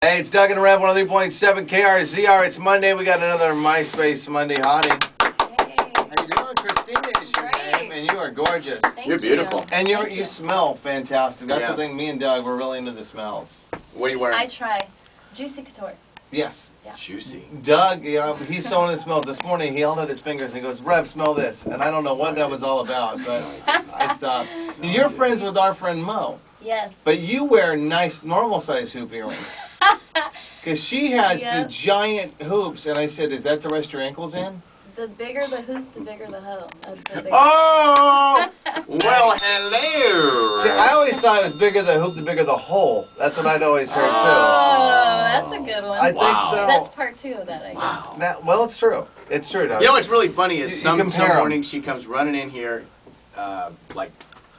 Hey, it's Doug and Rev 103.7 KRZR. It's Monday. We got another MySpace Monday Hottie. Hey. How you doing? Christina is your name, and you are gorgeous. Thank You're beautiful. And you smell fantastic. That's Yeah. the thing. Me and Doug, we're really into the smells. What are you wearing? I try. Juicy Couture. Yes. Yeah. Juicy. Doug, he's so into smells. This morning he held out his fingers and he goes, Rev, smell this. And I don't know what that was all about, but I stopped. You're friends with our friend Mo. Yes. But you wear nice, normal-sized hoop earrings. Because she has the giant hoops, and I said, is that to rest your ankles in? The bigger the hoop, the bigger the hoe. Oh! Well, hello! See, I always thought it was bigger the hoop, the bigger the hole. That's what I'd always heard, too. Oh, that's a good one. I think so. That's part two of that, I guess. Well, it's true. It's true, Doug. You know what's really funny is some compare 'em. mornings she comes running in here like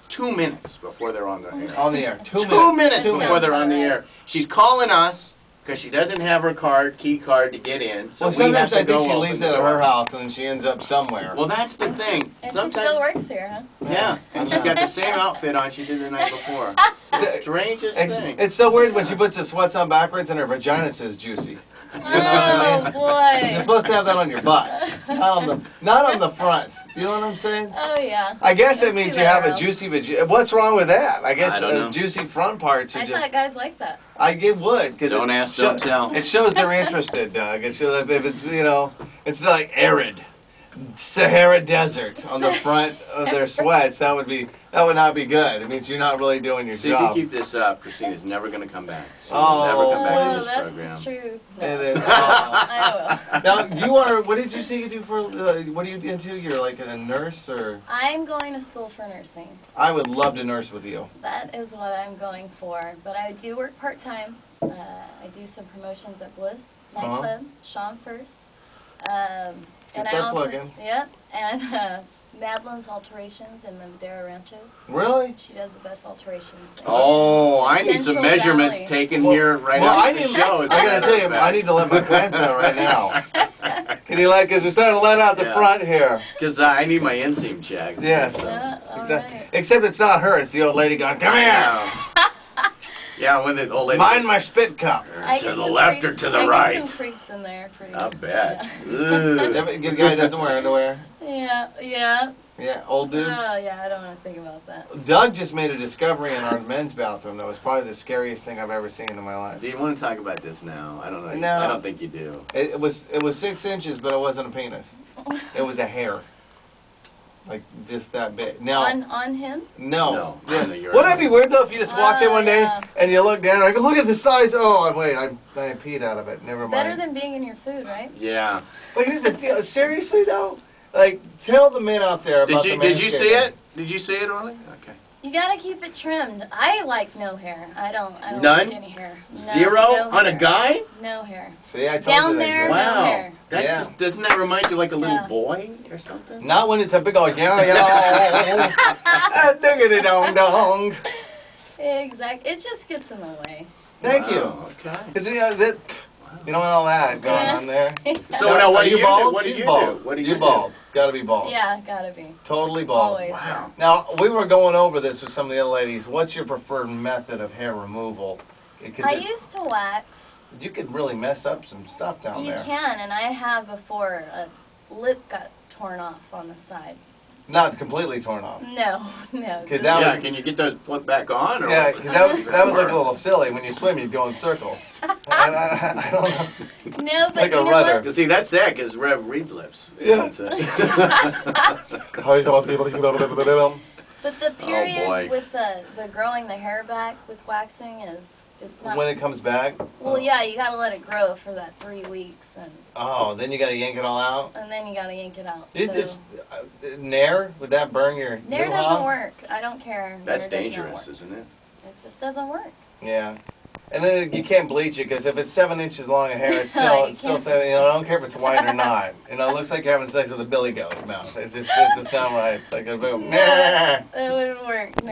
2 minutes before they're on the air. On the air. 2 minutes Two before they're on the air. She's calling us because she doesn't have her key card to get in. So Well, sometimes I think she open leaves the it at door. her house and then she ends up somewhere. Well, that's the thing. And Sometimes, she still works here, huh? yeah, and she's got the same outfit on she did the night before. It's the strangest thing. It's so weird when she puts the sweats on backwards and her vagina says juicy. Oh, You're boy. supposed to have that on your butt, not on the front. Do you know what I'm saying? Oh, yeah. I guess it Let's means see you that have a around. juicy vagina. What's wrong with that? I guess I don't know. juicy front parts are I just. thought guys like that. It would, because Don't ask, don't tell. It shows they're interested, Doug. It shows if it's it's like arid Sahara Desert on the front of their sweats. That would not be good. It means you're not really doing your See, job. if you keep this up, Christina's never going to come back. She'll Oh. never come back to Oh, this that's program. true. No. It is. I will. Now you are. What did you say you do for? What are you into? You're like a nurse, or? I'm going to school for nursing. I would love to nurse with you. That is what I'm going for. But I do work part-time. I do some promotions at Bliss Nightclub, Sean First. And I that also, plug in. yep, and Madeline's Alterations in the Madera Ranches. Really? She does the best alterations. Oh, I need some Central measurements Valley. taken Well- here right well, after I the didn't- show. I gotta tell you, I need to let my plants out right now. Can you because it's starting to let out the Yeah. front here. Because I need my inseam checked. Yes. So. Yeah, all Exactly. right. Except it's not her. It's the old lady going, come here. Yeah. Yeah, when the old lady Mind my spit cup. I to get the some left or creep- to the I right. get some creeps in there. Pretty I good. bet. Yeah. Ugh. The guy doesn't wear underwear. Yeah, yeah. Yeah, old dudes. Oh, yeah, I don't want to think about that. Doug just made a discovery in our men's bathroom that was probably the scariest thing I've ever seen in my life. Do you want to talk about this now? I don't know. No. I don't think you do. It was 6 inches, but it wasn't a penis. It was a hair. Like just that big. Now, On him? no. No, Yeah. on the urinal. Wouldn't that be weird though if you just walked in one day yeah. and you look down and I go, look at the size. Oh, wait, I peed out of it. Never mind. Better than being in your food, right? Yeah. But here's the deal. Seriously though, like tell the men out there about Did the you see manscaping. it? Did you see it, Rolly? Okay. You gotta keep it trimmed. I like no hair. I don't None? like any hair. No, Zero no on a hair. guy? No hair. See, I told Down you that. there, Wow. no hair. That's Yeah. just, doesn't that remind you of like a little Yeah. boy or something? Not when it's a big old yeah. Diggity dong dong. Exactly. It just gets in the way. Thank you. Wow, okay. Cause you know all that going Yeah. on there. So now what Are do you bald? do? What do She's you bald. do? What do you you bald? Gotta be bald. Yeah, gotta be. Totally bald. Always. Wow. Now we were going over this with some of the other ladies. What's your preferred method of hair removal? Because I used to wax. you could really mess up some stuff down You there. can, and I have before a lip got torn off on the side. Not completely torn off. No, no. 'Cause that Yeah, would- can you get those put back on? Or Yeah, what? because that would look a little silly when you swim. You'd go in circles. I don't know. No, but Like a you know rudder. what? You see, that's that because Rev reads lips. Yeah. That's it. But the Oh, period boy. with the growing the hair back with waxing it's not. When it comes back. Well, yeah, you gotta let it grow for that 3 weeks, Oh, then you gotta yank it all out. and then you gotta yank it out. You so. just Nair, would that burn your? Nair noodle doesn't hog? work. I don't care. That's Nair does not dangerous, work. isn't it? It just doesn't work. Yeah. And then you can't bleach it because if it's 7 inches long of hair, it's No, still you it's still can't. 7. I don't care if it's white or not. It looks like you're having sex with a billy goat's mouth. It's just not right. Like a boom. No, it wouldn't work. No.